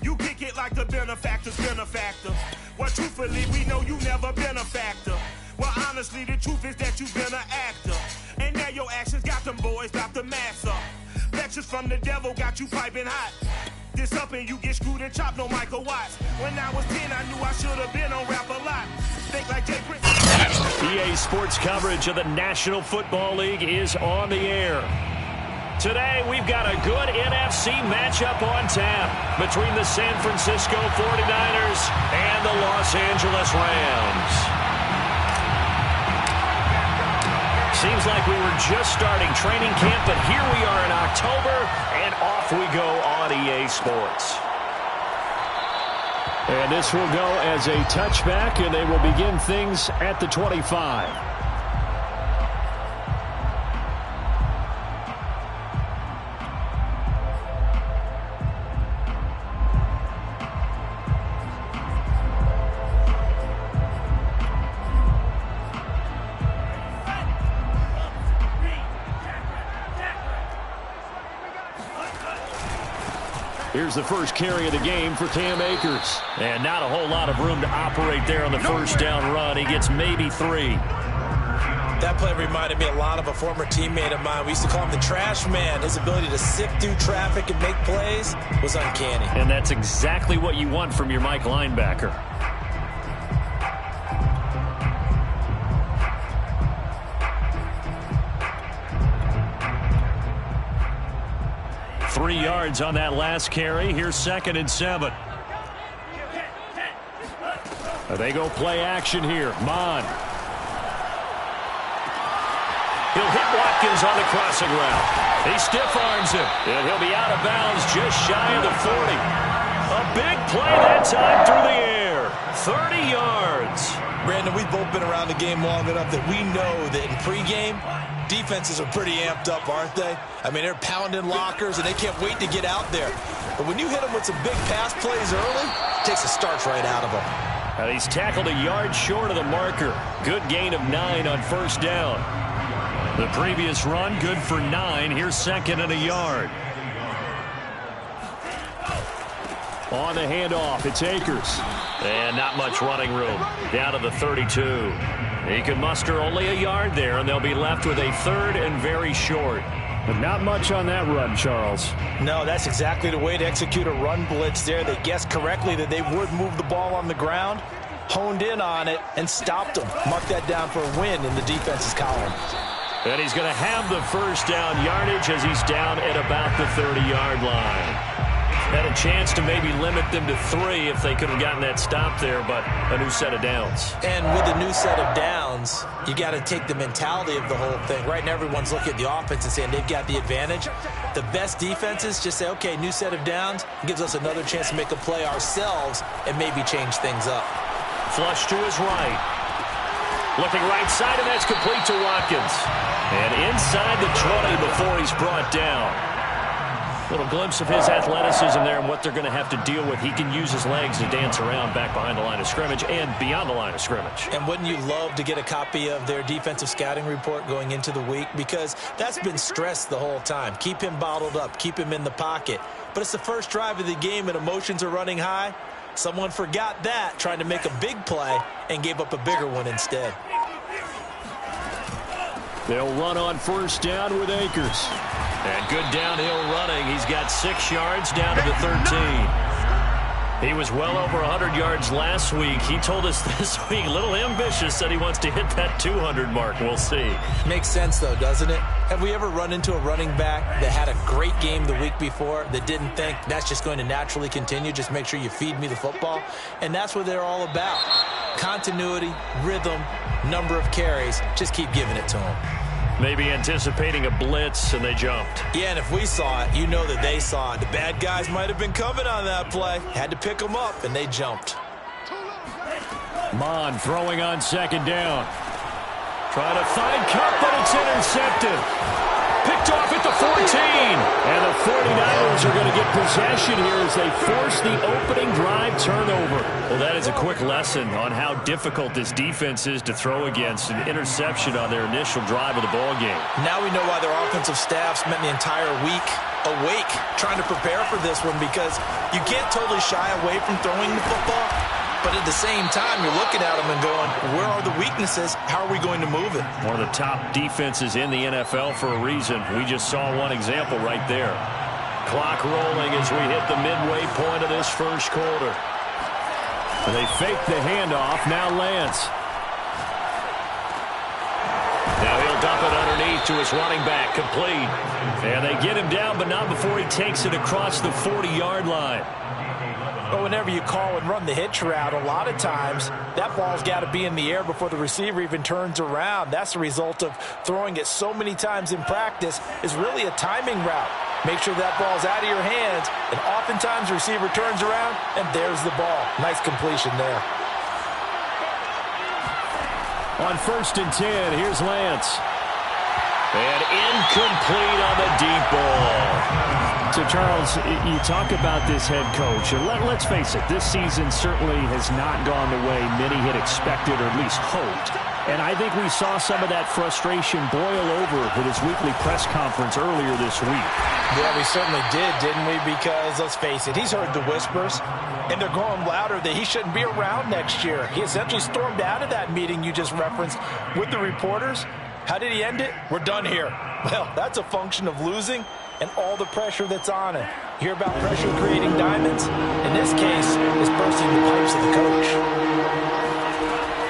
You kick it like the benefactor's benefactor. Well, truthfully, we know you never been a factor. Well, honestly, the truth is that you've been an actor. And now your actions got them boys about to mass up. Lectures from the devil got you piping hot. This up and you get screwed and chopped, no Michael Watts. When I was 10, I knew I should have been on Rap a Lot. Think like Jay Prince. EA Sports coverage of the National Football League is on the air. Today, we've got a good NFC matchup on tap between the San Francisco 49ers and the Los Angeles Rams. Seems like we were just starting training camp, but here we are in October, and off we go on EA Sports. And this will go as a touchback, and they will begin things at the 25. Here's the first carry of the game for Cam Akers. And not a whole lot of room to operate there on the first down run. He gets maybe 3. That play reminded me a lot of a former teammate of mine. We used to call him the trash man. His ability to sift through traffic and make plays was uncanny. And that's exactly what you want from your Mike linebacker. Three yards on that last carry. Here's 2nd and 7. They go play action here. Mon. He'll hit Watkins on the crossing route. He stiff arms him, and he'll be out of bounds just shy of the 40. A big play that time through the air. 30 yards. Brandon, we've both been around the game long enough that we know that in pregame, defenses are pretty amped up, aren't they? I mean, they're pounding lockers, and they can't wait to get out there. But when you hit them with some big pass plays early, it takes the starch right out of them. He's tackled a yard short of the marker. Good gain of 9 on first down. The previous run, good for 9. Here's 2nd and a yard. On the handoff, it's Akers. And not much running room. Down to the 32. He can muster only a yard there, and they'll be left with a 3rd and very short. But not much on that run, Charles. No, that's exactly the way to execute a run blitz there. They guessed correctly that they would move the ball on the ground, honed in on it, and stopped them. Mark that down for a win in the defense's column. And he's going to have the first down yardage as he's down at about the 30-yard line. Had a chance to maybe limit them to 3 if they could have gotten that stop there, but a new set of downs. And with a new set of downs, you got to take the mentality of the whole thing. Right now, everyone's looking at the offense and saying they've got the advantage. The best defenses just say, okay, new set of downs, gives us another chance to make a play ourselves and maybe change things up. Flush to his right. Looking right side, and that's complete to Watkins. And inside the 20 before he's brought down. Little glimpse of his athleticism there and what they're going to have to deal with. He can use his legs to dance around back behind the line of scrimmage and beyond the line of scrimmage. And wouldn't you love to get a copy of their defensive scouting report going into the week? Because that's been stressed the whole time. Keep him bottled up. Keep him in the pocket. But it's the first drive of the game and emotions are running high. Someone forgot that, trying to make a big play, and gave up a bigger one instead. They'll run on first down with Akers. And good downhill running. He's got 6 yards down to the 13. He was well over 100 yards last week. He told us this week, a little ambitious, said he wants to hit that 200 mark. We'll see. Makes sense, though, doesn't it? Have we ever run into a running back that had a great game the week before that didn't think that's just going to naturally continue? Just make sure you feed me the football. And that's what they're all about. Continuity, rhythm, number of carries. Just keep giving it to them. Maybe anticipating a blitz, and they jumped. Yeah, and if we saw it, you know that they saw it. The bad guys might have been coming on that play. Had to pick them up, and they jumped. Mon throwing on 2nd down. Trying to find Cup, but it's intercepted. Picked off at the 14. And the 49ers are going to get possession here as they force the opening drive turnover. Well, that is a quick lesson on how difficult this defense is to throw against. An interception on their initial drive of the ball game. Now we know why their offensive staff spent the entire week awake, trying to prepare for this one, because you can't totally shy away from throwing the football, but at the same time, you're looking at them and going, where are the weaknesses? How are we going to move it? One of the top defenses in the NFL for a reason. We just saw one example right there. Clock rolling as we hit the midway point of this first quarter. They fake the handoff. Now Lance. Now he'll dump it underneath to his running back, complete. And they get him down, but not before he takes it across the 40-yard line. But whenever you call and run the hitch route, a lot of times that ball's got to be in the air before the receiver even turns around. That's the result of throwing it so many times in practice, is really a timing route. Make sure that ball's out of your hands, and oftentimes the receiver turns around, and there's the ball. Nice completion there. On 1st and 10, here's Lance. And incomplete on the deep ball. So, Charles, you talk about this head coach, and let's face it, this season certainly has not gone the way many had expected or at least hoped. And I think we saw some of that frustration boil over at his weekly press conference earlier this week. Yeah, we certainly did, didn't we? Because, let's face it, he's heard the whispers, and they're growing louder that he shouldn't be around next year. He essentially stormed out of that meeting you just referenced with the reporters. How did he end it? We're done here. Well, that's a function of losing and all the pressure that's on it. You hear about pressure creating diamonds? In this case, it's bursting the pipes of the coach.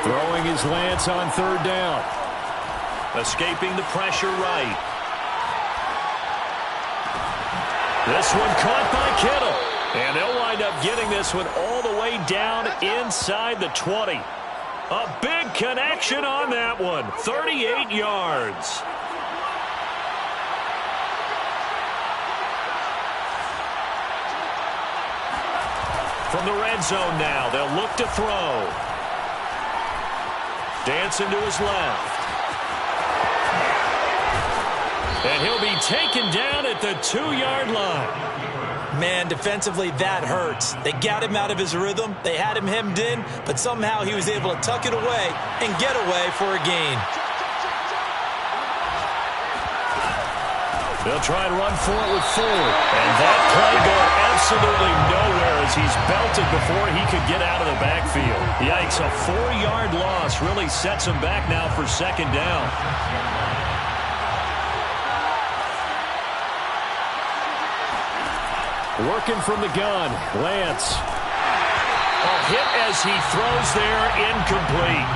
Throwing his Lance on 3rd down. Escaping the pressure right. This one caught by Kittle. And they'll wind up getting this one all the way down inside the 20. A big connection on that one. 38 yards. From the red zone now, they'll look to throw. Dancing to his left. And he'll be taken down at the 2-yard line. Man, defensively, that hurts. They got him out of his rhythm. They had him hemmed in, but somehow he was able to tuck it away and get away for a gain. They'll try and run for it with Ford. And that play going absolutely nowhere as he's belted before he could get out of the backfield. Yikes, a 4-yard loss really sets him back now for 2nd down. Working from the gun, Lance. A hit as he throws there, incomplete.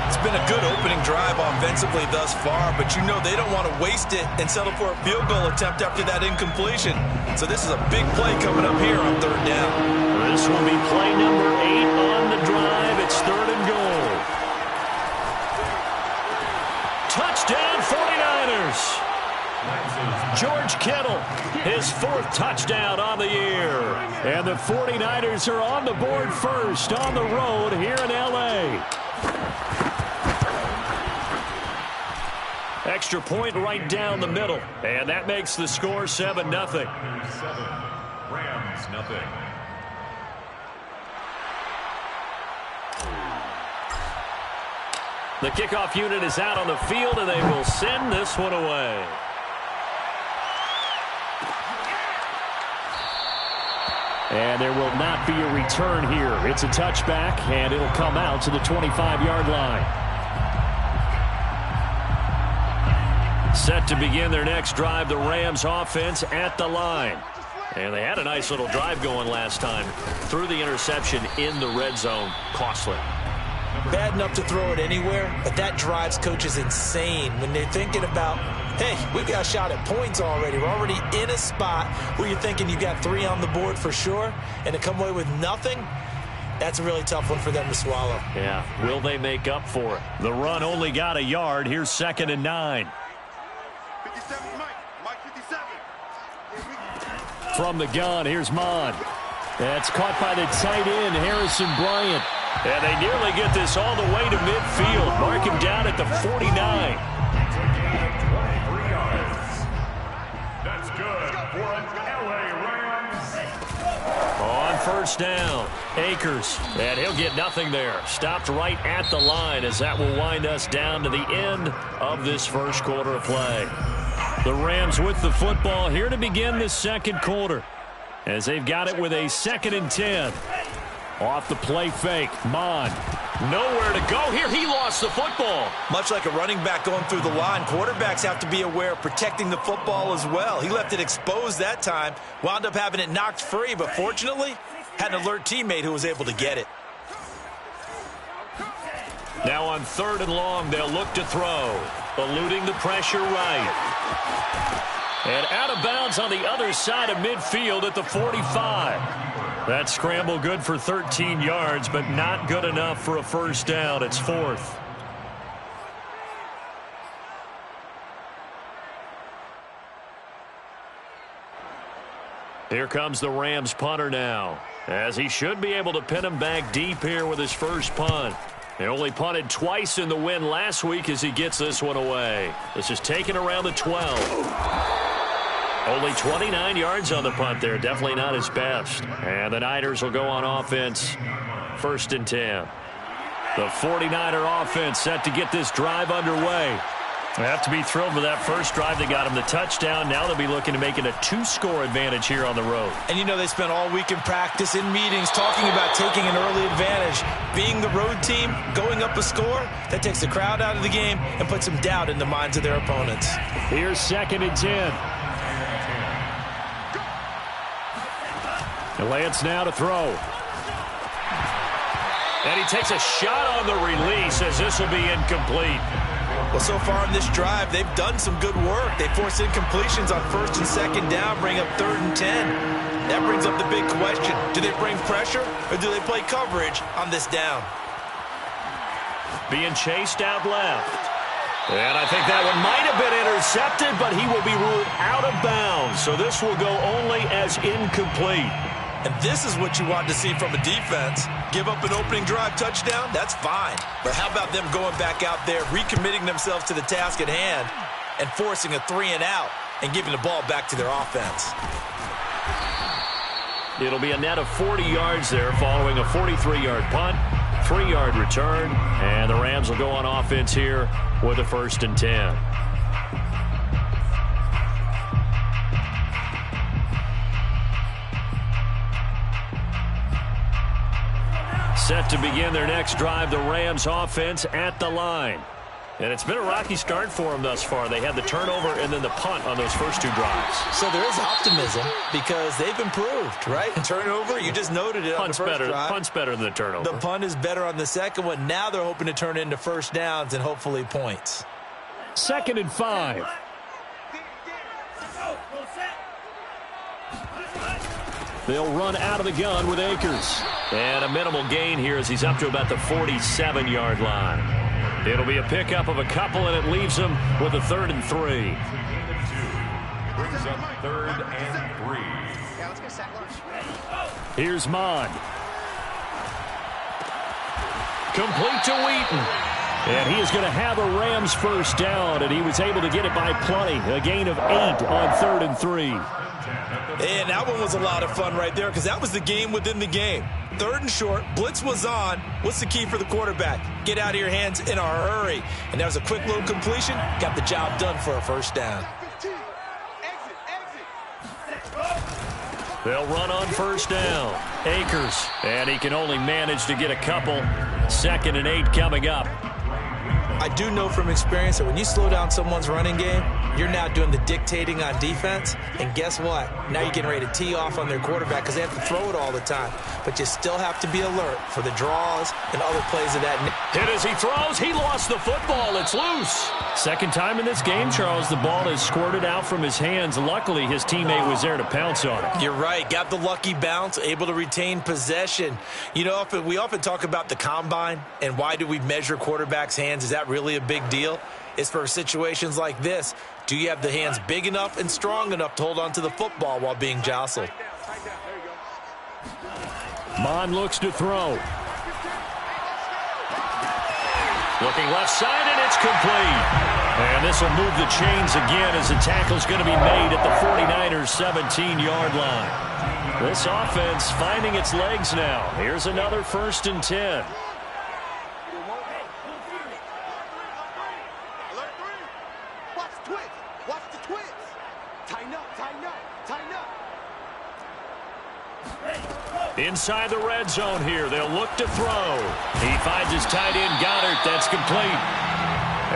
It's been a good opening drive offensively thus far, but you know they don't want to waste it and settle for a field goal attempt after that incompletion. So this is a big play coming up here on 3rd down. This will be play number 8 on the drive. It's 3rd and goal. Touchdown 49ers. George Kittle, his 4th touchdown on the year. And the 49ers are on the board first on the road here in L.A. Extra point right down the middle. And that makes the score 7-0. Rams, nothing. The kickoff unit is out on the field, and they will send this one away. And there will not be a return here. It's a touchback, and it'll come out to the 25-yard line. Set to begin their next drive, the Rams offense at the line. And they had a nice little drive going last time. Threw the interception in the red zone. Costly. Bad enough to throw it anywhere, but that drives coaches insane when they're thinking about, hey, we've got a shot at points already. We're already in a spot where you're thinking you got 3 on the board for sure, and to come away with nothing, that's a really tough one for them to swallow. Yeah, will they make up for it? The run only got a yard. Here's 2nd and 9. 57, Mike 57. From the gun, here's Mon. That's caught by the tight end, Harrison Bryant. And they nearly get this all the way to midfield. Mark him down at the 49. That's good for an LA Rams. On 1st down, Akers. And he'll get nothing there. Stopped right at the line as that will wind us down to the end of this first quarter of play. The Rams with the football here to begin the second quarter, as they've got it with a 2nd and 10. Off the play fake, Mon. Nowhere to go here. He lost the football. Much like a running back going through the line, quarterbacks have to be aware of protecting the football as well. He left it exposed that time, wound up having it knocked free, but fortunately had an alert teammate who was able to get it. Now on 3rd and long, they'll look to throw. Eluding the pressure right. And out of bounds on the other side of midfield at the 45. That scramble good for 13 yards, but not good enough for a first down. It's 4th. Here comes the Rams punter now, as he should be able to pin him back deep here with his first punt. He only punted twice in the win last week as he gets this one away. This is taken around the 12. Only 29 yards on the punt there. Definitely not his best. And the Niners will go on offense. 1st and 10. The 49er offense set to get this drive underway. They have to be thrilled with that first drive. They got him the touchdown. Now they'll be looking to make it a 2-score advantage here on the road. And you know they spent all week in practice, in meetings, talking about taking an early advantage. Being the road team, going up a score, that takes the crowd out of the game and puts some doubt in the minds of their opponents. Here's 2nd and 10. Lance now to throw. And he takes a shot on the release as this will be incomplete. Well, so far in this drive, they've done some good work. They force incompletions on 1st and 2nd down, bring up 3rd and 10. That brings up the big question. Do they bring pressure or do they play coverage on this down? Being chased out left. And I think that one might have been intercepted, but he will be ruled out of bounds. So this will go only as incomplete. And this is what you want to see from a defense. Give up an opening drive touchdown, that's fine. But how about them going back out there, recommitting themselves to the task at hand, and forcing a 3-and-out and giving the ball back to their offense? It'll be a net of 40 yards there following a 43-yard punt, 3-yard return, and the Rams will go on offense here with a 1st and 10. Set to begin their next drive, the Rams offense at the line. And it's been a rocky start for them thus far. They had the turnover and then the punt on those first 2 drives. So there is optimism because they've improved, right? Turnover, you just noted it on the first drive. Punt's better than the turnover. The punt is better on the second one. Now they're hoping to turn it into first downs and hopefully points. 2nd and 5. They'll run out of the gun with Akers. And a minimal gain here as he's up to about the 47-yard line. It'll be a pickup of a couple, and it leaves him with a 3rd and 3. Brings up 3rd and 3. Here's Mon. Complete to Wheaton. And he is going to have a Rams first down, and he was able to get it by plenty. A gain of 8 on 3rd and 3. And that one was a lot of fun right there because that was the game within the game. 3rd and short, blitz was on. What's the key for the quarterback? Get out of your hands in a hurry. And that was a quick little completion. Got the job done for a first down. They'll run on first down. Akers. And he can only manage to get a couple. 2nd and 8 coming up. I do know from experience that when you slow down someone's running game, you're now doing the dictating on defense. And guess what? Now you're getting ready to tee off on their quarterback because they have to throw it all the time. But you still have to be alert for the draws and other plays of that. Hit as he throws. He lost the football. It's loose. Second time in this game, Charles, the ball has squirted out from his hands. Luckily, his teammate was there to pounce on it. You're right. Got the lucky bounce, able to retain possession. You know, we often talk about the combine and why do we measure quarterbacks' hands? Is that really a big deal? It's for situations like this. Do you have the hands big enough and strong enough to hold on to the football while being jostled? Mon looks to throw. Looking left side, and it's complete. And this will move the chains again as the tackle's going to be made at the 49ers' 17-yard line. This offense finding its legs now. Here's another 1st and 10. Watch the twist. Inside the red zone here, they'll look to throw. He finds his tight end, Goddard. That's complete.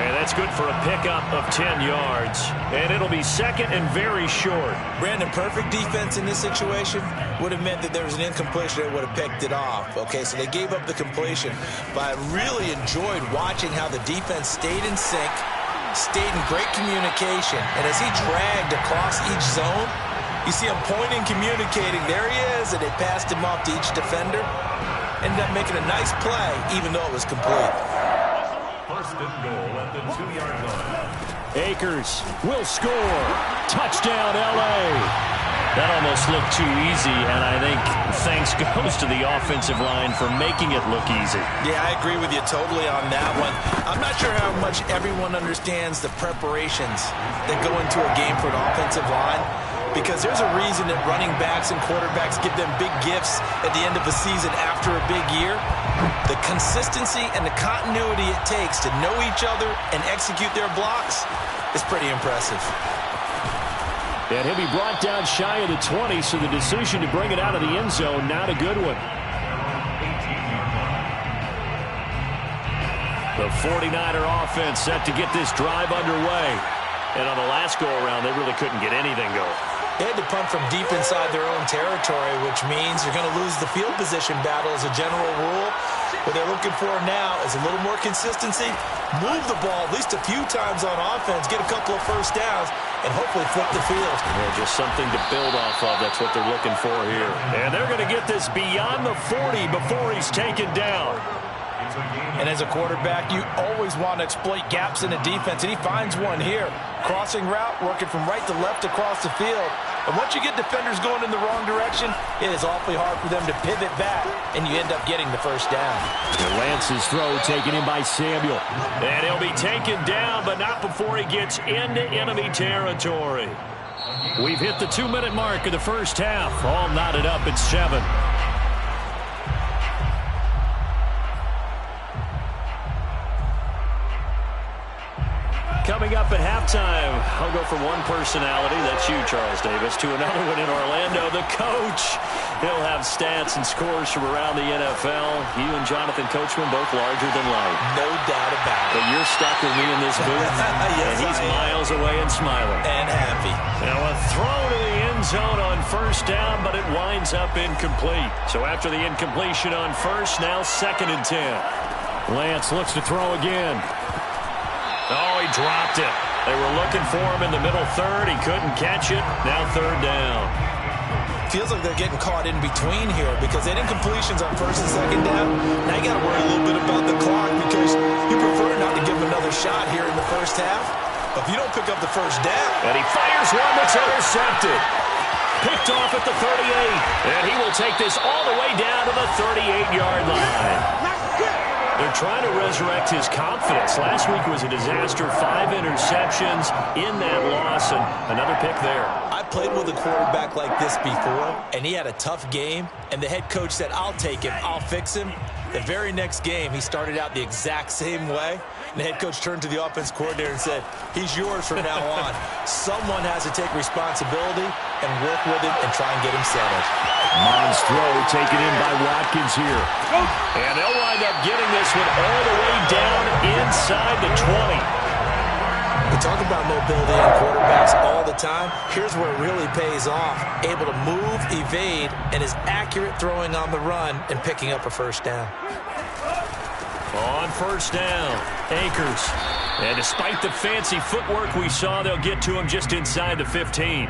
And that's good for a pickup of 10 yards. And it'll be second and very short. Brandon, perfect defense in this situation would have meant that there was an incompletion that would have picked it off. Okay, so they gave up the completion. But I really enjoyed watching how the defense stayed in sync, stayed in great communication. And as he dragged across each zone, you see him pointing, communicating. There he is, and they passed him off to each defender. Ended up making a nice play, even though it was complete. First and goal at the 2-yard line. Akers will score. Touchdown, L.A. That almost looked too easy, and I think thanks goes to the offensive line for making it look easy. Yeah, I agree with you totally on that one. I'm not sure how much everyone understands the preparations that go into a game for an offensive line, because there's a reason that running backs and quarterbacks give them big gifts at the end of a season after a big year. The consistency and the continuity it takes to know each other and execute their blocks is pretty impressive. And he'll be brought down shy of the 20, so the decision to bring it out of the end zone, not a good one. The 49er offense set to get this drive underway. And on the last go-around, they really couldn't get anything going. They had to punt from deep inside their own territory, which means you're going to lose the field position battle as a general rule. What they're looking for now is a little more consistency, move the ball at least a few times on offense, get a couple of first downs, and hopefully flip the field. Yeah, just something to build off of. That's what they're looking for here. And they're going to get this beyond the 40 before he's taken down. And as a quarterback, you always want to exploit gaps in the defense, and he finds one here. Crossing route, working from right to left across the field. And once you get defenders going in the wrong direction, it is awfully hard for them to pivot back, and you end up getting the first down. And Lance's throw taken in by Samuel. And he'll be taken down, but not before he gets into enemy territory. We've hit the 2-minute mark of the first half. All knotted up at 7. Coming up at halftime, I'll go from one personality, that's you, Charles Davis, to another one in Orlando, the coach. He'll have stats and scores from around the NFL. You and Jonathan Coachman both larger than life. No doubt about it. But you're stuck with me in this booth, yes, and he's miles away and smiling. And happy. Now a throw to the end zone on first down, but it winds up incomplete. So after the incompletion on first, now 2nd and 10. Lance looks to throw again. Oh, he dropped it. They were looking for him in the middle third. He couldn't catch it. Now 3rd down. Feels like they're getting caught in between here because they did incompletions on 1st and 2nd down. Now you got to worry a little bit about the clock because you prefer not to give them another shot here in the first half. But if you don't pick up the first down. And he fires one that's intercepted. Picked off at the 38. And he will take this all the way down to the 38-yard line. They're trying to resurrect his confidence. Last week was a disaster. 5 interceptions in that loss, and another pick there. I played with a quarterback like this before, and he had a tough game, and the head coach said, I'll take him, I'll fix him. The very next game, he started out the exact same way, and the head coach turned to the offense coordinator and said, he's yours from now on. Someone has to take responsibility and work with him and try and get him settled. Mon's throw taken in by Watkins here. And they'll wind up getting this one all the way down inside the 20. We talk about mobility in quarterbacks all the time. Here's where it really pays off. Able to move, evade, and is accurate throwing on the run and picking up a first down. On first down, Akers. And despite the fancy footwork we saw, they'll get to him just inside the 15.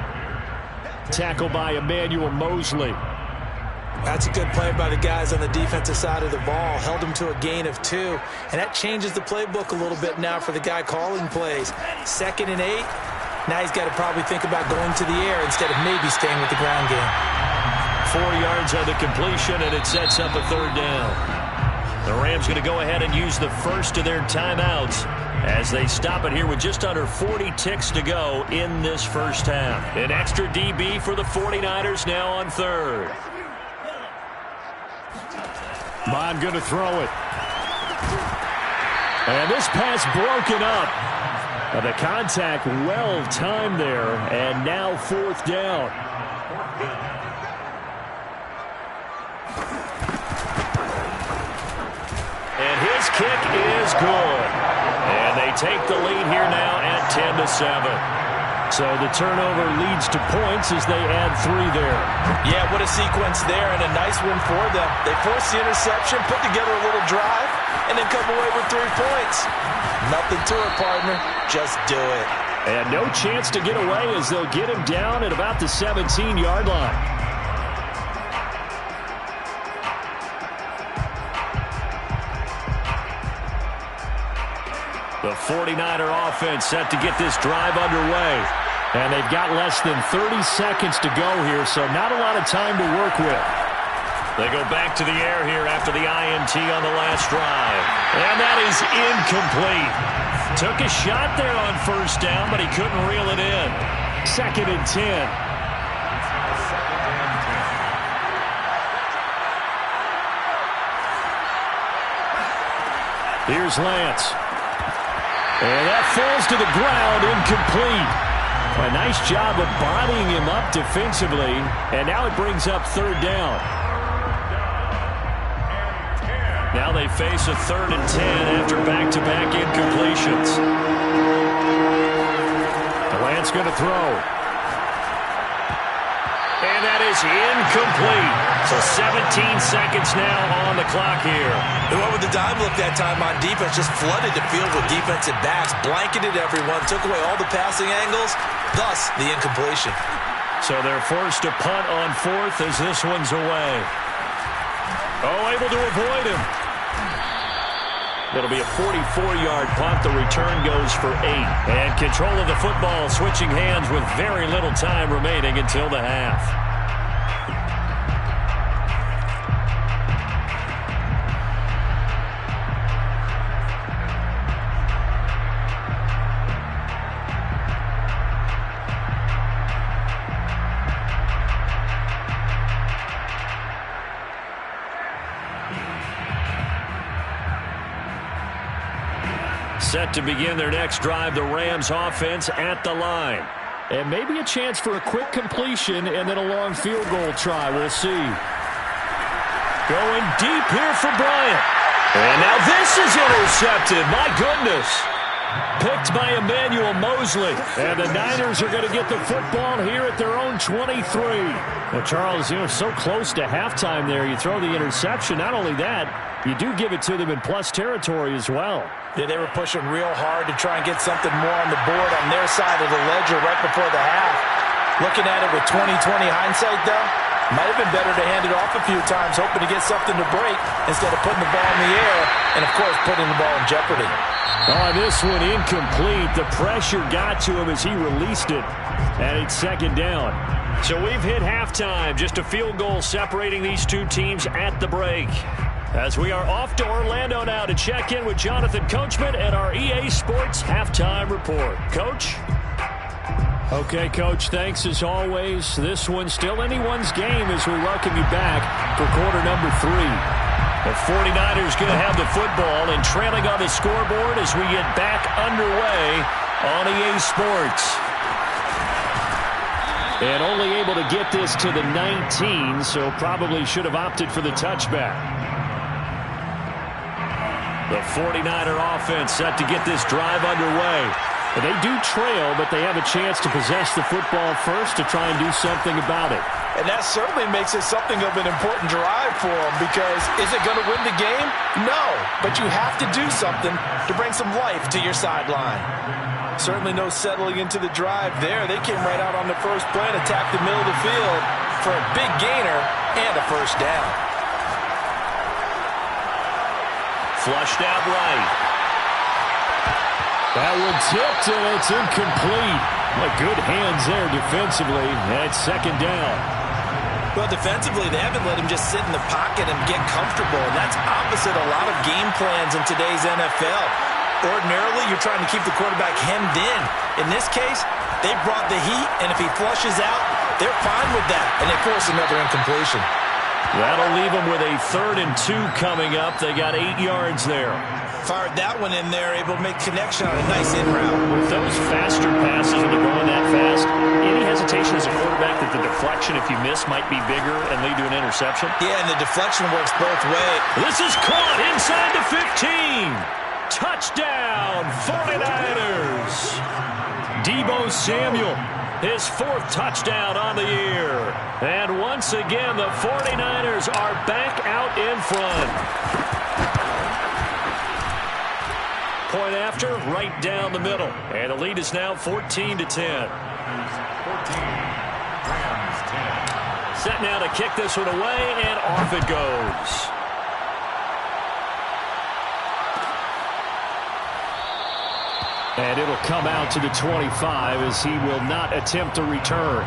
Tackle by Emmanuel Mosley. That's a good play by the guys on the defensive side of the ball. Held him to a gain of 2. And that changes the playbook a little bit now for the guy calling plays. 2nd and 8. Now he's got to probably think about going to the air instead of maybe staying with the ground game. 4 yards on the completion, and it sets up a 3rd down. The Rams going to go ahead and use the first of their timeouts as they stop it here with just under 40 ticks to go in this first half. An extra DB for the 49ers now on 3rd. Mon going to throw it. And this pass broken up. The contact well timed there, and now 4th down. kick is good. And they take the lead here now at 10-7. So the turnover leads to points as they add 3 there. Yeah, what a sequence there, and a nice one for them. They forced the interception, put together a little drive, and then come away with 3 points. Nothing to it, partner. Just do it. And no chance to get away as they'll get him down at about the 17-yard line. The 49er offense set to get this drive underway. And they've got less than 30 seconds to go here, so not a lot of time to work with. They go back to the air here after the INT on the last drive. And that is incomplete. Took a shot there on first down, but he couldn't reel it in. 2nd and 10. Here's Lance. And that falls to the ground, incomplete. A nice job of bodying him up defensively, and now it brings up 3rd down. Now they face a 3rd and 10 after back-to-back incompletions. Lance going to throw. And that is incomplete. So 17 seconds now on the clock here. And what with the dime look that time on defense, just flooded the field with defensive backs, blanketed everyone, took away all the passing angles, thus the incompletion. So they're forced to punt on 4th as this one's away. Oh, able to avoid him. It'll be a 44-yard punt. The return goes for 8. And control of the football switching hands with very little time remaining until the half. Set to begin their next drive, the Rams offense at the line. And maybe a chance for a quick completion and then a long field goal try. We'll see. Going deep here for Bryant. And now this is intercepted. My goodness. Picked by Emmanuel Mosley. And the Niners are going to get the football here at their own 23. Well, Charles, so close to halftime there. You throw the interception. Not only that, you do give it to them in plus territory as well. Yeah, they were pushing real hard to try and get something more on the board on their side of the ledger right before the half. Looking at it with 20/20 hindsight, though, might have been better to hand it off a few times, hoping to get something to break instead of putting the ball in the air and, of course, putting the ball in jeopardy. Oh, this one incomplete. The pressure got to him as he released it. And it's 2nd down. So we've hit halftime. Just a field goal separating these two teams at the break. As we are off to Orlando now to check in with Jonathan Coachman at our EA Sports Halftime Report. Coach? Okay, Coach, thanks as always. This one's still anyone's game as we welcome you back for quarter number 3. The 49ers going to have the football and trailing on the scoreboard as we get back underway on EA Sports. And only able to get this to the 19, so probably should have opted for the touchback. The 49er offense set to get this drive underway. And they do trail, but they have a chance to possess the football first to try and do something about it. And that certainly makes it something of an important drive for them, because is it going to win the game? No, but you have to do something to bring some life to your sideline. Certainly no settling into the drive there. They came right out on the first play and attacked the middle of the field for a big gainer and a first down. Flushed out right. That one tipped, and it's incomplete. Well, good hands there defensively. That's 2nd down. Well, defensively, they haven't let him just sit in the pocket and get comfortable, and that's opposite a lot of game plans in today's NFL. Ordinarily, you're trying to keep the quarterback hemmed in. In this case, they brought the heat, and if he flushes out, they're fine with that, and they force another incompletion. That'll leave them with a 3rd and 2 coming up. They got 8 yards there. Fired that one in there, able to make connection on a nice in route. With those faster passes when they're going that fast, any hesitation as a quarterback that the deflection, if you miss, might be bigger and lead to an interception? Yeah, and the deflection works both ways. This is caught inside the 15. Touchdown, 49ers. Deebo Samuel, his 4th touchdown on the year. And once again, the 49ers are back out in front. Point after, right down the middle. And the lead is now 14-10. 14. Rams 10. Set now to kick this one away, and off it goes. And it'll come out to the 25 as he will not attempt to return.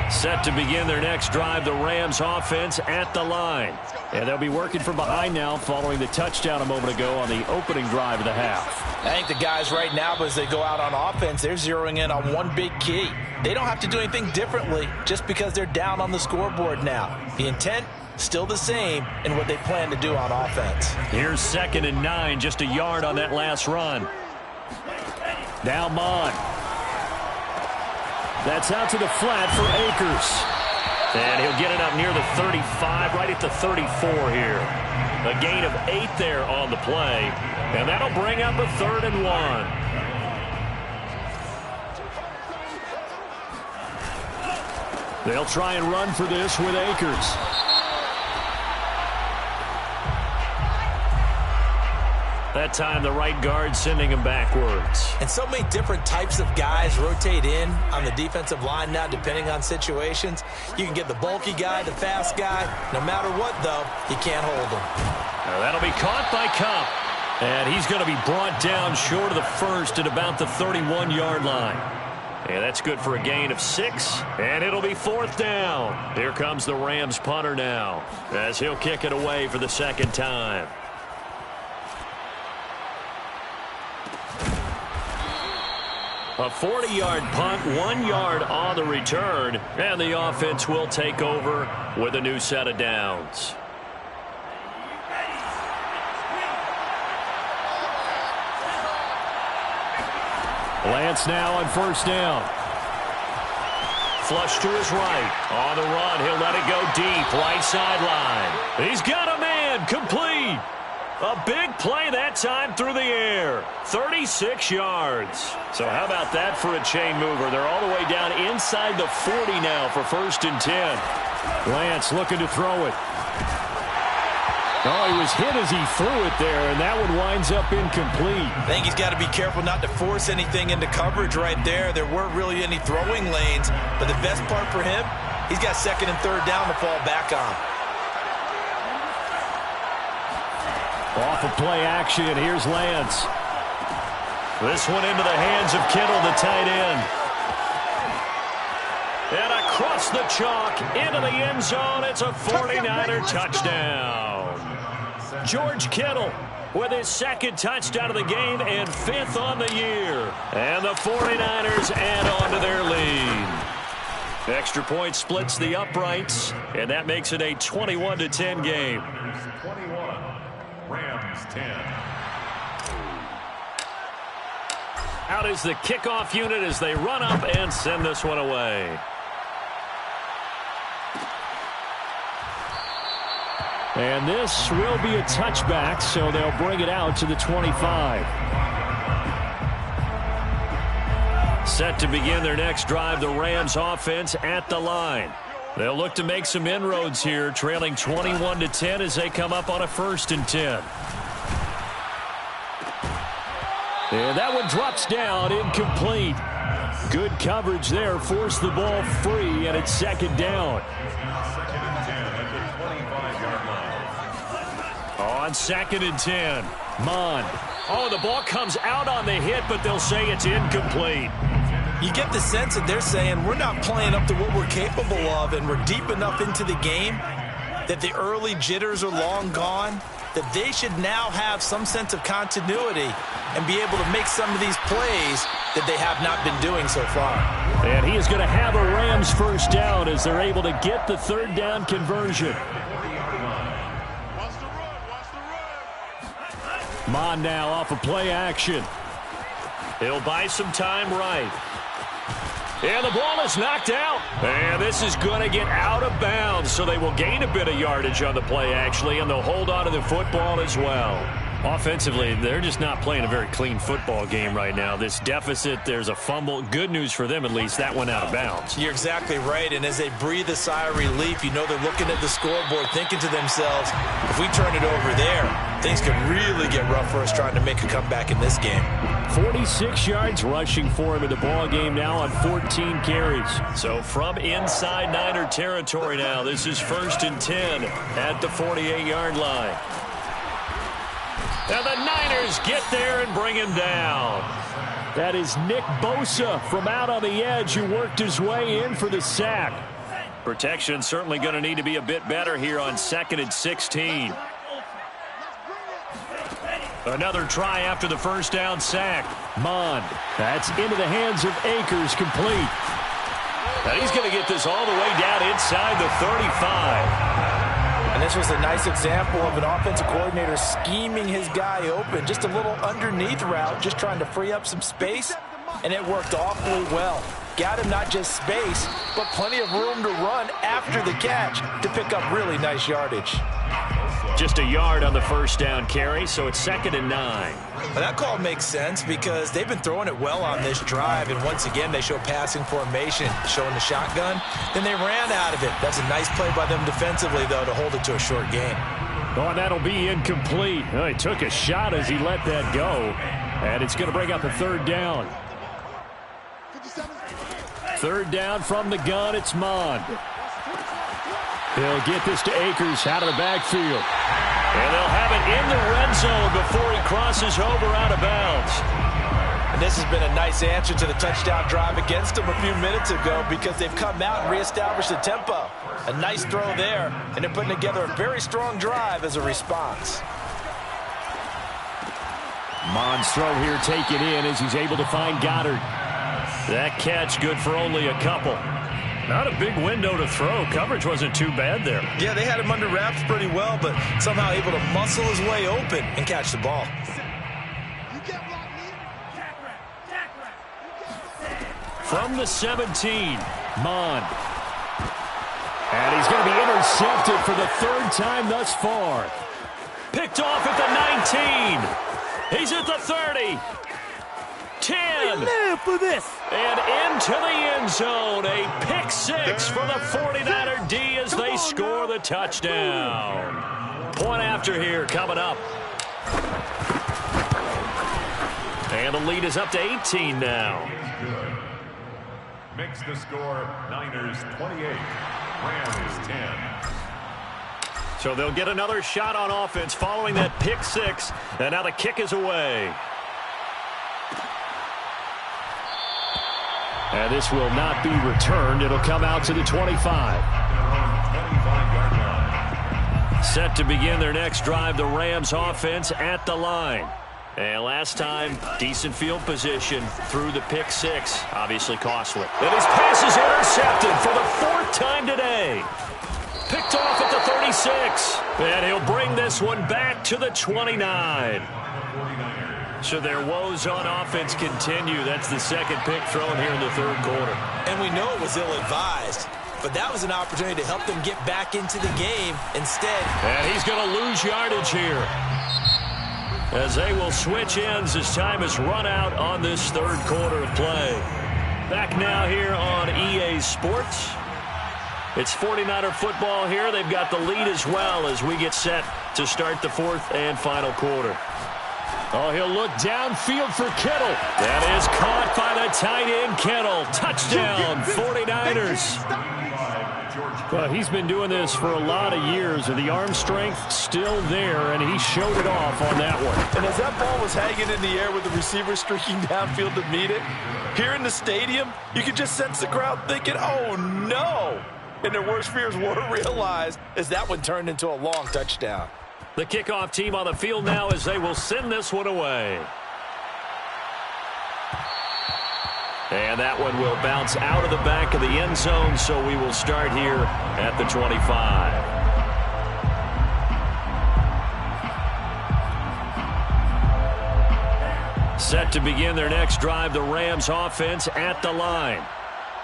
Set to begin their next drive, the Rams offense at the line. And they'll be working from behind now following the touchdown a moment ago on the opening drive of the half. I think the guys right now, as they go out on offense, they're zeroing in on one big key. They don't have to do anything differently just because they're down on the scoreboard now. The intent, still the same in what they plan to do on offense. Here's 2nd and 9, just a yard on that last run. Now Mon. That's out to the flat for Akers. And he'll get it up near the 35, right at the 34 here. A gain of 8 there on the play. And that'll bring up a 3rd and 1. They'll try and run for this with Akers. That time the right guard sending him backwards. And so many different types of guys rotate in on the defensive line now depending on situations. You can get the bulky guy, the fast guy. No matter what, though, you can't hold him. Now that'll be caught by Cup. And he's going to be brought down short of the first at about the 31-yard line. And that's good for a gain of 6. And it'll be 4th down. Here comes the Rams punter now as he'll kick it away for the 2nd time. A 40-yard punt, 1 yard on the return, and the offense will take over with a new set of downs. Lance now on 1st down. Flush to his right. On the run, he'll let it go deep, right sideline. He's got a man, complete. A big play that time through the air. 36 yards. So how about that for a chain mover? They're all the way down inside the 40 now for 1st and 10. Lance looking to throw it. Oh, he was hit as he threw it there, and that one winds up incomplete. I think he's got to be careful not to force anything into coverage right there. There weren't really any throwing lanes, but the best part for him, he's got 2nd and 3rd down to fall back on. Off of play action, here's Lance. This one into the hands of Kittle, the tight end. And across the chalk, into the end zone, it's a 49er touchdown. George Kittle with his 2nd touchdown of the game and 5th on the year. And the 49ers add on to their lead. Extra point splits the uprights, and that makes it a 21-10 game. 21. Rams 10. Out is the kickoff unit as they run up and send this one away. And this will be a touchback, so they'll bring it out to the 25. Set to begin their next drive, the Rams offense at the line. They'll look to make some inroads here, trailing 21-10 as they come up on a 1st and 10. And that one drops down, incomplete. Good coverage there, forced the ball free, and it's 2nd down. 2nd and 10 at the 25-yard line. On 2nd and 10, Mon. Oh, the ball comes out on the hit, but they'll say it's incomplete. You get the sense that they're saying we're not playing up to what we're capable of, and we're deep enough into the game that the early jitters are long gone, that they should now have some sense of continuity and be able to make some of these plays that they have not been doing so far. And he is going to have a Rams first down as they're able to get the third down conversion. Mon now off of play action. He'll buy some time right. And the ball is knocked out. And this is going to get out of bounds, so they will gain a bit of yardage on the play, actually, and they'll hold on to the football as well. Offensively, they're just not playing a very clean football game right now. This deficit, there's a fumble. Good news for them, at least. That went out of bounds. You're exactly right, and as they breathe a sigh of relief, you know they're looking at the scoreboard, thinking to themselves, if we turn it over there, things could really get rough for us trying to make a comeback in this game. 46 yards rushing for him in the ball game now on 14 carries. So from inside Niner territory now, this is 1st and 10 at the 48-yard line. And the Niners get there and bring him down. That is Nick Bosa from out on the edge who worked his way in for the sack. Protection certainly going to need to be a bit better here on 2nd and 16. Another try after the first down sack. Mon, that's into the hands of Akers, complete. And he's going to get this all the way down inside the 35. And this was a nice example of an offensive coordinator scheming his guy open. Just a little underneath route, just trying to free up some space, and it worked awfully well. Got him not just space, but plenty of room to run after the catch to pick up really nice yardage. Just a yard on the first down carry, so it's 2nd and 9. Well, that call makes sense because they've been throwing it well on this drive, and once again they show passing formation, showing the shotgun. Then they ran out of it. That's a nice play by them defensively, though, to hold it to a short gain. Oh, and that'll be incomplete. Oh, he took a shot as he let that go, and it's going to bring up a third down. Third down from the gun, it's Mon. They'll get this to Akers out of the backfield. And they'll have it in the red zone before he crosses over out of bounds. And this has been a nice answer to the touchdown drive against them a few minutes ago because they've come out and reestablished the tempo. A nice throw there, and they're putting together a very strong drive as a response. Mon's throw here taken in as he's able to find Goddard. That catch good for only a couple. Not a big window to throw. Coverage wasn't too bad there. Yeah, they had him under wraps pretty well, but somehow able to muscle his way open and catch the ball. From the 17, Mon. And he's going to be intercepted for the third time thus far. Picked off at the 19. He's at the 30. 10. Live for this. And into the end zone. A pick six for the 49er D as they score the touchdown. Point after here coming up. And the lead is up to 18 now. Makes the score Niners 28, Rams 10. So they'll get another shot on offense following that pick six. And now the kick is away. And this will not be returned. It'll come out to the 25. Set to begin their next drive, the Rams offense at the line. And last time, decent field position through the pick six. Obviously costly. And his pass is intercepted for the fourth time today. Picked off at the 36. And he'll bring this one back to the 29. So their woes on offense continue. That's the second pick thrown here in the third quarter. And we know it was ill-advised, but that was an opportunity to help them get back into the game instead. And he's going to lose yardage here, as they will switch ends as time is run out on this third quarter of play. Back now here on EA Sports. It's 49er football here. They've got the lead as well as we get set to start the fourth and final quarter. Oh, he'll look downfield for Kittle. That is caught by the tight end, Kittle. Touchdown, 49ers. Well, he's been doing this for a lot of years, and the arm strength still there, and he showed it off on that one. And as that ball was hanging in the air with the receiver streaking downfield to meet it, here in the stadium, you could just sense the crowd thinking, oh, no. And their worst fears were realized as that one turned into a long touchdown. The kickoff team on the field now as they will send this one away. And that one will bounce out of the back of the end zone, so we will start here at the 25. Set to begin their next drive, the Rams offense at the line.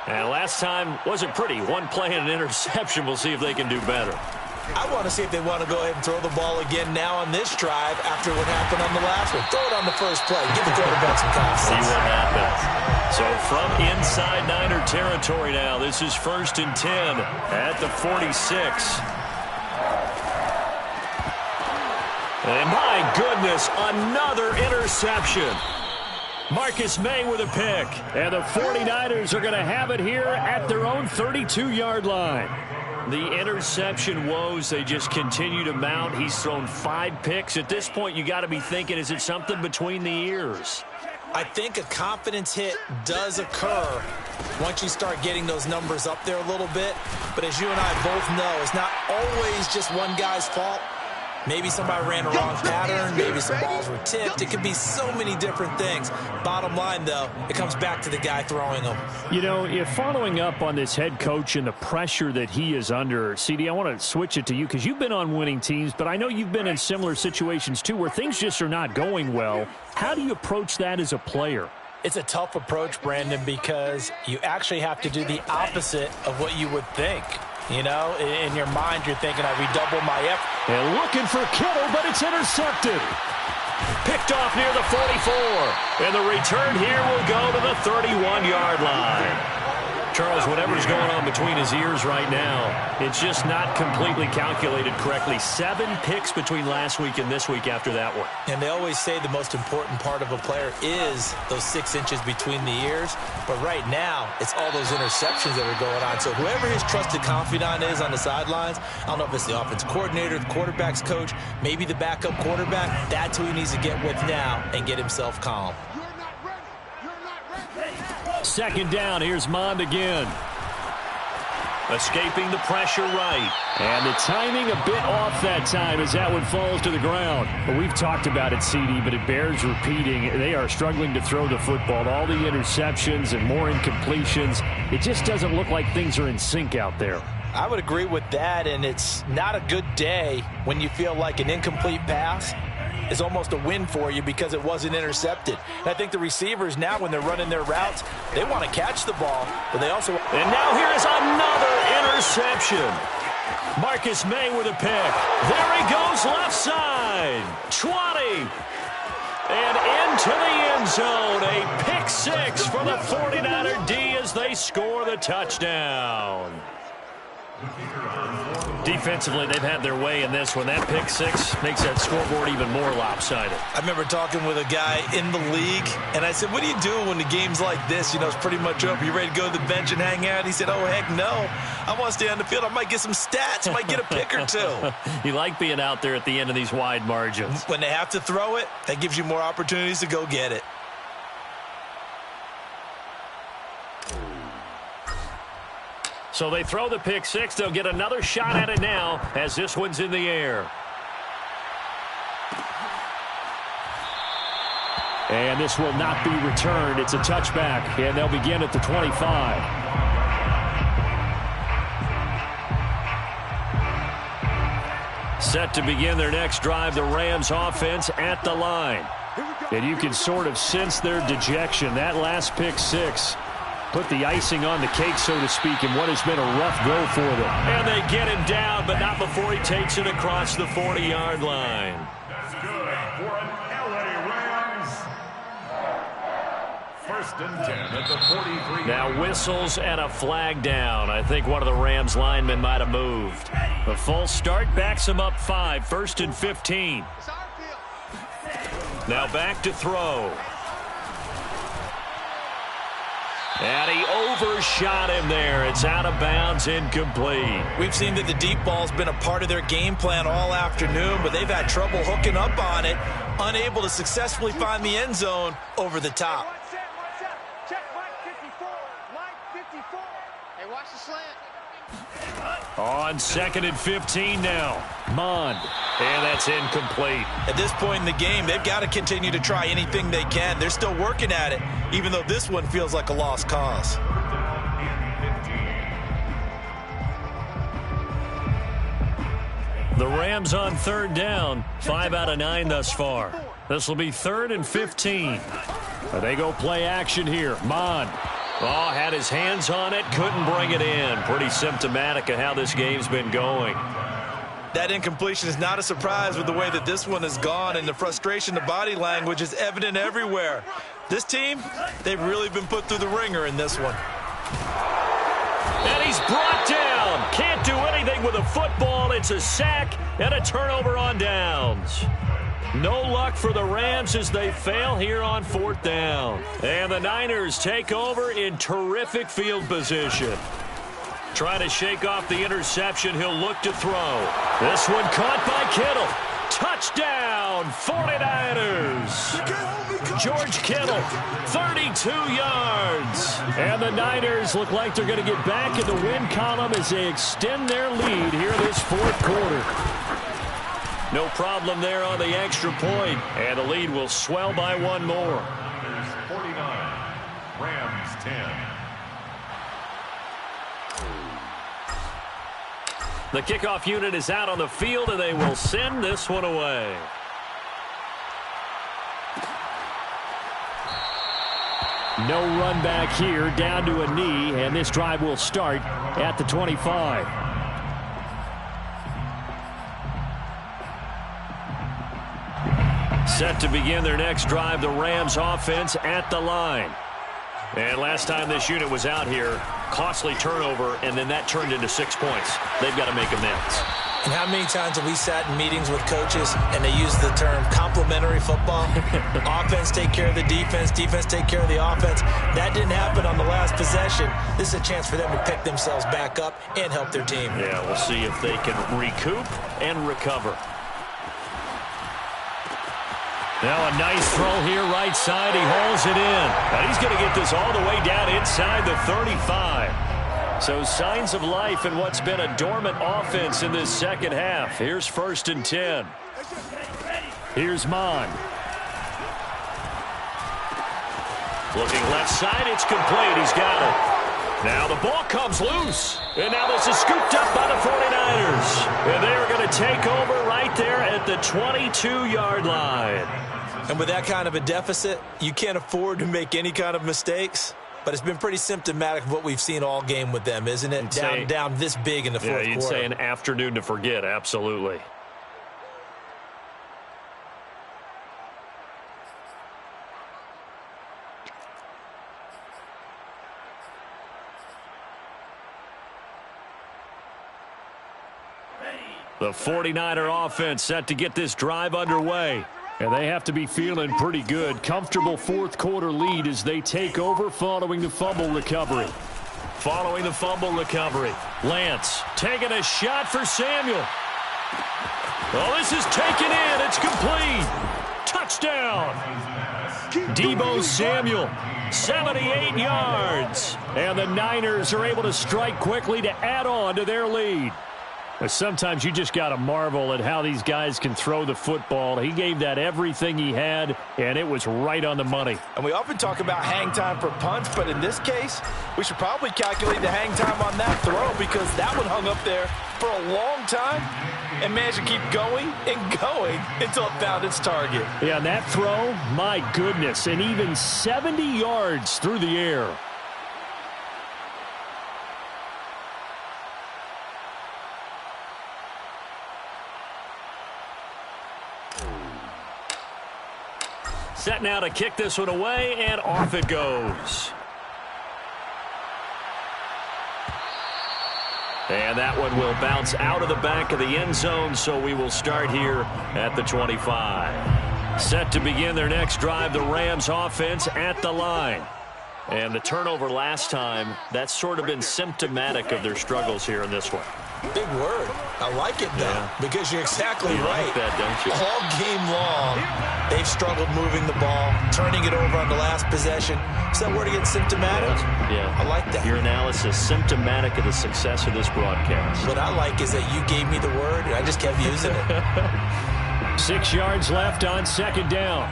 And last time wasn't pretty. One play and an interception. We'll see if they can do better. I want to see if they want to go ahead and throw the ball again now on this drive after what happened on the last one. Throw it on the first play. Give the quarterback some confidence. See what happens. So from inside Niner territory now, this is 1st and 10 at the 46. And my goodness, another interception. Marcus May with a pick. And the 49ers are going to have it here at their own 32-yard line. The interception woes, they just continue to mount. He's thrown 5 picks. At this point, you got to be thinking, is it something between the ears? I think a confidence hit does occur once you start getting those numbers up there a little bit. But as you and I both know, it's not always just one guy's fault. Maybe somebody ran a wrong pattern. Maybe some balls were tipped. It could be so many different things. Bottom line, though, it comes back to the guy throwing them. You know, if following up on this head coach and the pressure that he is under, Siiigh, I want to switch it to you because you've been on winning teams, but I know you've been in similar situations, too, where things just are not going well. How do you approach that as a player? It's a tough approach, Brandon, because you actually have to do the opposite of what you would think. You know, in your mind, you're thinking, I redouble my effort. And looking for Kittle, but it's intercepted. Picked off near the 44. And the return here will go to the 31-yard line. Charles, whatever's going on between his ears right now, it's just not completely calculated correctly. 7 picks between last week and this week after that one. And they always say the most important part of a player is those 6 inches between the ears. But right now, it's all those interceptions that are going on. So whoever his trusted confidant is on the sidelines, I don't know if it's the offense coordinator, the quarterback's coach, maybe the backup quarterback, that's who he needs to get with now and get himself calm. 2nd down, here's Mond again. Escaping the pressure right. And the timing a bit off that time as that one falls to the ground. But we've talked about it, Siiigh, but it bears repeating. They are struggling to throw the football. All the interceptions and more incompletions. It just doesn't look like things are in sync out there. I would agree with that, and it's not a good day when you feel like an incomplete pass is almost a win for you because it wasn't intercepted. And I think the receivers now, when they're running their routes, they want to catch the ball, but they also... And now here is another interception. Marcus May with a pick. There he goes left side. 20. And into the end zone. A pick 6 for the 49er D as they score the touchdown. Defensively, they've had their way in this one. That pick 6 makes that scoreboard even more lopsided. I remember talking with a guy in the league, and I said, what are you doing when the game's like this? You know, it's pretty much over. You ready to go to the bench and hang out? He said, oh, heck no. I want to stay on the field. I might get some stats. I might get a pick or 2. You like being out there at the end of these wide margins. When they have to throw it, that gives you more opportunities to go get it. So they throw the pick 6. They'll get another shot at it now as this one's in the air. And this will not be returned. It's a touchback, and they'll begin at the 25. Set to begin their next drive, the Rams offense at the line. And you can sort of sense their dejection. That last pick 6 put the icing on the cake, so to speak, in what has been a rough go for them. And they get him down, but not before he takes it across the 40-yard line. That's good for an LA Rams. 1st and 10 at the 43. Now whistles and a flag down. I think one of the Rams linemen might have moved. The full start backs him up 5. 1st and 15. Now back to throw. And he overshot him there. It's out of bounds, incomplete. We've seen that the deep ball's been a part of their game plan all afternoon, but they've had trouble hooking up on it, unable to successfully find the end zone over the top. Check Mike 54. Mike 54. Hey, watch the slant. On 2nd and 15 now. Mond. And that's incomplete. At this point in the game, they've got to continue to try anything they can. They're still working at it, even though this one feels like a lost cause. The Rams on 3rd down. 5 out of 9 thus far. This will be 3rd and 15. They go play action here. Mond. Oh, had his hands on it, couldn't bring it in. Pretty symptomatic of how this game's been going. That incompletion is not a surprise with the way that this one has gone, and the frustration, the body language is evident everywhere. This team, they've really been put through the ringer in this one. And he's brought down. Can't do anything with a football. It's a sack and a turnover on downs. No luck for the Rams as they fail here on 4th down. And the Niners take over in terrific field position. Trying to shake off the interception. He'll look to throw. This one caught by Kittle. Touchdown, 49ers. George Kittle, 32 yards. And the Niners look like they're going to get back in the win column as they extend their lead here this 4th quarter. No problem there on the extra point, and the lead will swell by 1 more. 49, Rams 10. The kickoff unit is out on the field, and they will send this one away. No run back here, down to a knee, and this drive will start at the 25. Set to begin their next drive, the Rams offense at the line. And last time this unit was out here, costly turnover, and then that turned into 6 points. They've got to make amends. And how many times have we sat in meetings with coaches and they use the term complementary football? Offense take care of the defense, defense take care of the offense. That didn't happen on the last possession. This is a chance for them to pick themselves back up and help their team. Yeah, we'll see if they can recoup and recover. Now a nice throw here right side. He hauls it in. And he's going to get this all the way down inside the 35. So signs of life in what's been a dormant offense in this second half. Here's 1st and 10. Here's Mond. Looking left side, it's complete. He's got it. Now the ball comes loose. And now this is scooped up by the 49ers. And they are going to take over right there at the 22-yard line. And with that kind of a deficit, you can't afford to make any kind of mistakes. But it's been pretty symptomatic of what we've seen all game with them, isn't it? Down this big in the fourth quarter. Yeah, you'd say an afternoon to forget, absolutely. The 49er offense set to get this drive underway. And they have to be feeling pretty good. Comfortable 4th quarter lead as they take over following the fumble recovery. Following the fumble recovery, Lance taking a shot for Samuel. Oh, this is taken in. It's complete. Touchdown. Deebo Samuel, 78 yards. And the Niners are able to strike quickly to add on to their lead. But sometimes you just got to marvel at how these guys can throw the football. He gave that everything he had, and it was right on the money. And we often talk about hang time for punts, but in this case, we should probably calculate the hang time on that throw because that one hung up there for a long time and managed to keep going and going until it found its target. Yeah, and that throw, my goodness, and even 70 yards through the air. Set now to kick this one away, and off it goes. And that one will bounce out of the back of the end zone, so we will start here at the 25. Set to begin their next drive, the Rams offense at the line. And the turnover last time, that's sort of been symptomatic of their struggles here in this one. Big word. I like it, though, because you're exactly right. Like that, don't you? All game long, they've struggled moving the ball, turning it over on the last possession. Is that word again, symptomatic? Yeah. I like that. Your analysis, symptomatic of the success of this broadcast. What I like is that you gave me the word, and I just kept using it. 6 yards left on second down.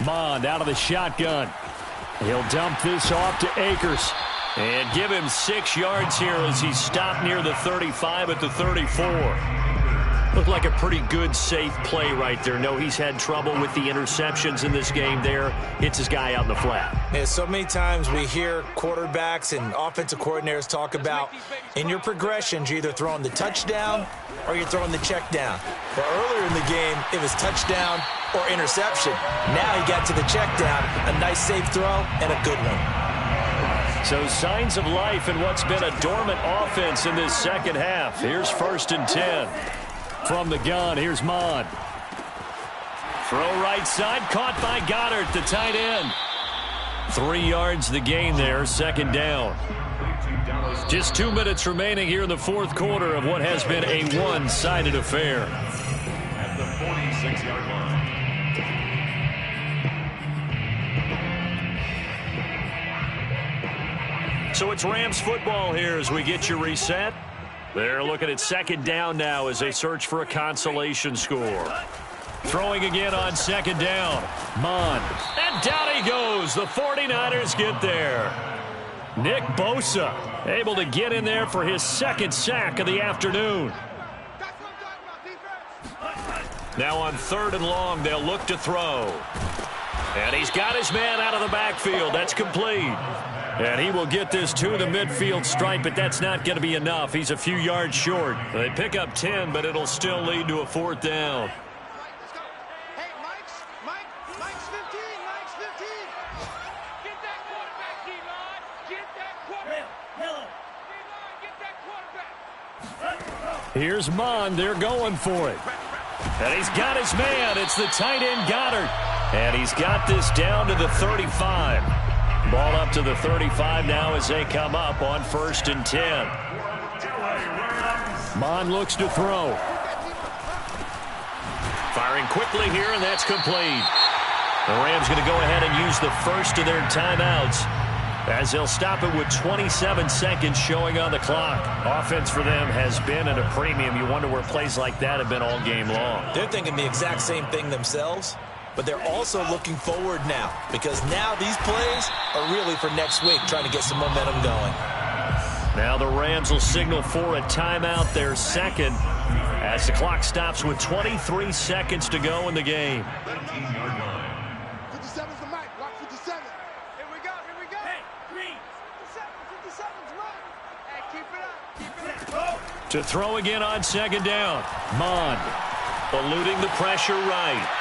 Mond out of the shotgun. He'll dump this off to Akers. And give him 6 yards here as he stopped near the 35 at the 34. Looked like a pretty good, safe play right there. No, he's had trouble with the interceptions in this game there. Hits his guy out in the flat. Yeah, so many times we hear quarterbacks and offensive coordinators talk about in your progressions, you're either throwing the touchdown or you're throwing the check down. Well, earlier in the game, it was touchdown or interception. Now he got to the check down, a nice safe throw, and a good one. So signs of life in what's been a dormant offense in this second half. Here's 1st and 10. From the gun, here's Mond. Throw right side, caught by Goddard, the tight end. 3 yards the gain there, second down. Just 2 minutes remaining here in the fourth quarter of what has been a one-sided affair. At the 46-yard line. So it's Rams football here as we get you reset. They're looking at second down now as they search for a consolation score. Throwing again on second down. Mond. And down he goes. The 49ers get there. Nick Bosa able to get in there for his second sack of the afternoon. Now on 3rd and long, they'll look to throw. And he's got his man out of the backfield. That's complete. And he will get this to the midfield stripe, but that's not going to be enough. He's a few yards short. They pick up 10, but it'll still lead to a 4th down. Hey, Mike's 15. Mike's 15. Get that quarterback, D-line. Get that quarterback. D-line, get that quarterback. Here's Mond. They're going for it. And he's got his man. It's the tight end Goddard. And he's got this down to the 35. Ball up to the 35 now as they come up on 1st and 10. Mond looks to throw. Firing quickly here, and that's complete. The Rams going to go ahead and use the first of their timeouts as they'll stop it with 27 seconds showing on the clock. Offense for them has been at a premium. You wonder where plays like that have been all game long. They're thinking the exact same thing themselves, but they're also looking forward now because now these plays are really for next week, trying to get some momentum going. Now the Rams will signal for a timeout, their second, as the clock stops with 23 seconds to go in the game. 13-yard line. 57's the Mike. Watch 57. Here we go. Hey, Green. 57's Mike. Hey, keep it up. To throw again on second down. Mond. Eluding the pressure right.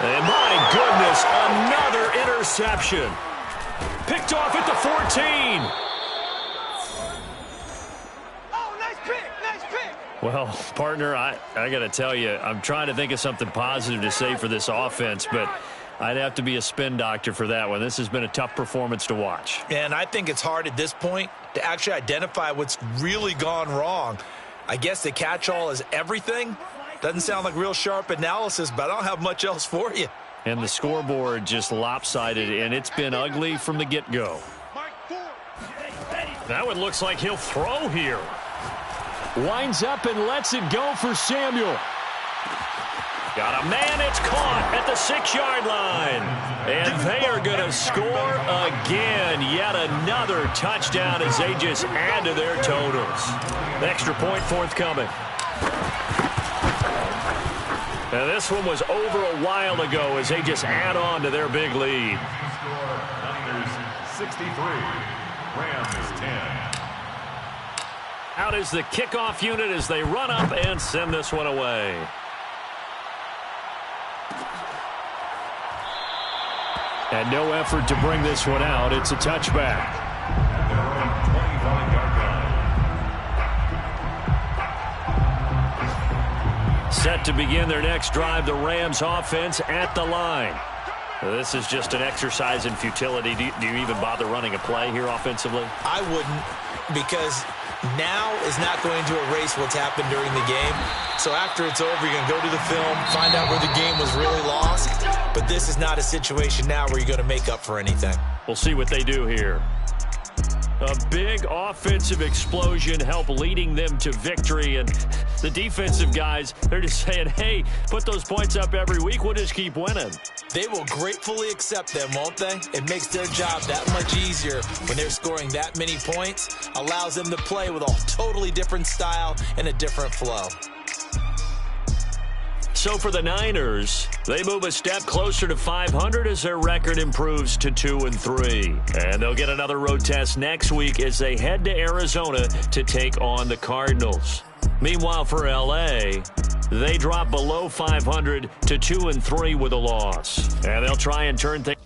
And my goodness, another interception. Picked off at the 14. Oh, nice pick. Nice pick. Well, partner, I got to tell you, I'm trying to think of something positive to say for this offense, but I'd have to be a spin doctor for that one. This has been a tough performance to watch. And I think it's hard at this point to actually identify what's really gone wrong. I guess the catch-all is everything. Doesn't sound like real sharp analysis, but I don't have much else for you. And the scoreboard just lopsided, and it's been ugly from the get-go. That one looks like he'll throw here. Winds up and lets it go for Samuel. Got a man, it's caught at the 6-yard line. And they are going to score again. Yet another touchdown as they just add to their totals. The extra point forthcoming. Now this one was over a while ago as they just add on to their big lead. Score, Niners 63, Rams 10. Out is the kickoff unit as they run up and send this one away. And no effort to bring this one out. It's a touchback. At their own 25-yard line. Set to begin their next drive, the Rams offense at the line. This is just an exercise in futility. Do you even bother running a play here offensively? I wouldn't, because now is not going to erase what's happened during the game. So after it's over, you're going to go to the film, find out where the game was really lost. But this is not a situation now where you're going to make up for anything. We'll see what they do here. A big offensive explosion helped leading them to victory. And the defensive guys, they're just saying, hey, put those points up every week. We'll just keep winning. They will gratefully accept them, won't they? It makes their job that much easier when they're scoring that many points. Allows them to play with a totally different style and a different flow. So for the Niners, they move a step closer to 500 as their record improves to 2-3. And they'll get another road test next week as they head to Arizona to take on the Cardinals. Meanwhile, for L.A., they drop below 500 to 2-3 with a loss. And they'll try and turn things